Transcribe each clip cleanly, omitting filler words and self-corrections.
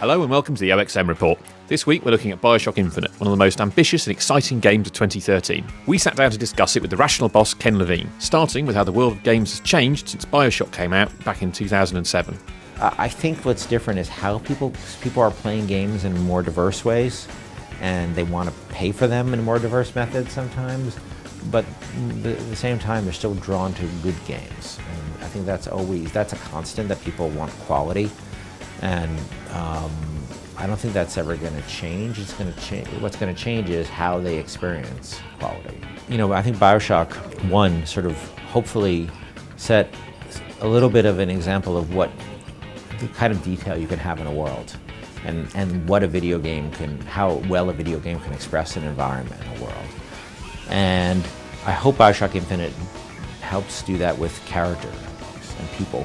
Hello and welcome to the OXM Report. This week we're looking at Bioshock Infinite, one of the most ambitious and exciting games of 2013. We sat down to discuss it with the Irrational boss Ken Levine, starting with how the world of games has changed since Bioshock came out back in 2007. I think what's different is how people are playing games in more diverse ways, and they want to pay for them in more diverse methods sometimes, but at the same time they're still drawn to good games. And I think that's a constant, that people want quality. And I don't think that's ever going to change. It's going to change. What's going to change is how they experience quality. You know, I think Bioshock 1 sort of hopefully set a little bit of an example of what the kind of detail you can have in a world, and what a video game can, how well a video game can express an environment in a world. And I hope Bioshock Infinite helps do that with characters and people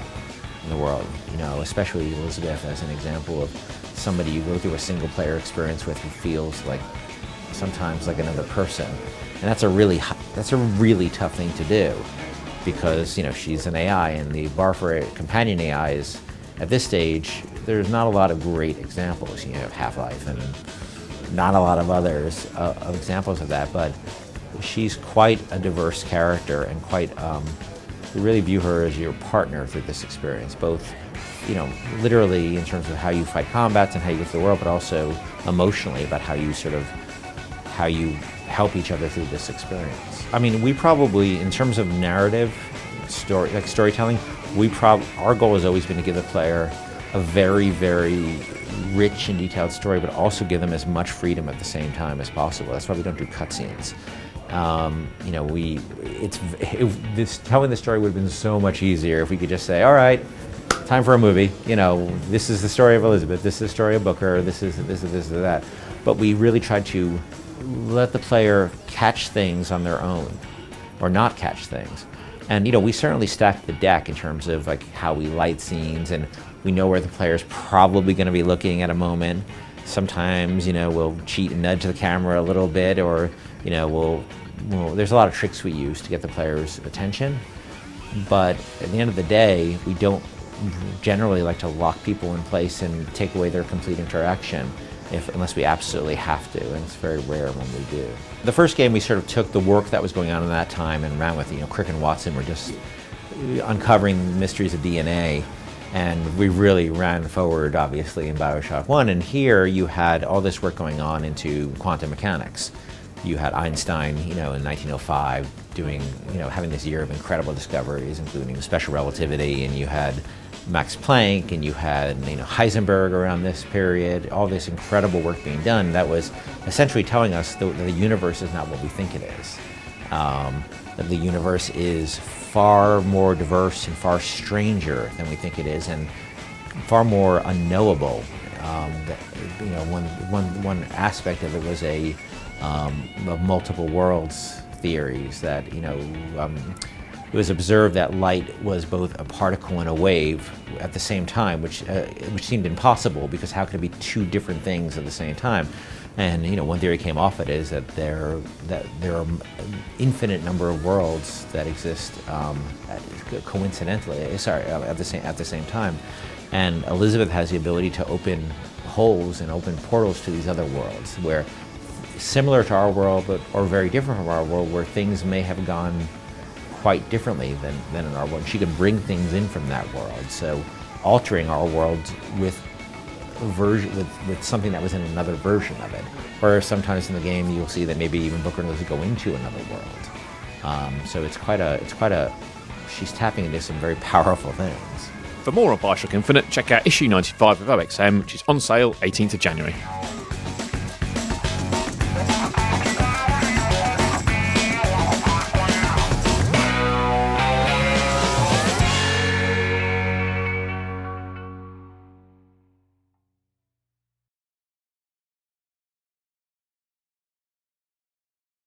in the world, you know, especially Elizabeth as an example of somebody you go through a single player experience with who feels like sometimes like another person. And that's a really tough thing to do, because, you know, she's an AI, and the bar for a companion AI is, at this stage, there's not a lot of great examples. You have Half-Life and not a lot of others of examples of that, but she's quite a diverse character, and quite we really view her as your partner through this experience, both, you know, literally in terms of how you fight combats and how you get through the world, but also emotionally about how you help each other through this experience. I mean, we probably, in terms of narrative, storytelling, our goal has always been to give the player a very, very rich and detailed story, but also give them as much freedom at the same time as possible. That's why we don't do cutscenes. You know, telling the story would have been so much easier if we could just say, all right, time for a movie. You know, this is the story of Elizabeth, this is the story of Booker, this is that. But we really tried to let the player catch things on their own, or not catch things. And, you know, we certainly stacked the deck in terms of like how we light scenes, and we know where the player's probably going to be looking at a moment. Sometimes, you know, we'll cheat and nudge the camera a little bit, or, you know, there's a lot of tricks we use to get the player's attention. But at the end of the day, we don't generally like to lock people in place and take away their complete interaction unless we absolutely have to, and it's very rare when we do. The first game, we sort of took the work that was going on in that time and ran with it. You know, Crick and Watson were just uncovering the mysteries of DNA, and we really ran forward, obviously, in Bioshock 1. And here you had all this work going on into quantum mechanics. You had Einstein, you know, in 1905 doing, you know, having this year of incredible discoveries, including special relativity, and you had Max Planck, and you had, you know, Heisenberg around this period, all this incredible work being done that was essentially telling us that the universe is not what we think it is. That the universe is far more diverse and far stranger than we think it is, and far more unknowable. You know, one aspect of it was of multiple worlds theories, that, you know, it was observed that light was both a particle and a wave at the same time, which seemed impossible, because how could it be two different things at the same time? And, you know, one theory came off it is that there are an infinite number of worlds that exist coincidentally, at the same time. And Elizabeth has the ability to open holes and open portals to these other worlds, where similar to our world, or very different from our world, where things may have gone quite differently than in our world. She can bring things in from that world, so altering our world with something that was in another version of it. Or sometimes in the game you'll see that maybe even Booker and Liz go into another world. So she's tapping into some very powerful things. For more on Bioshock Infinite, check out issue 95 of OXM, which is on sale 18th of January.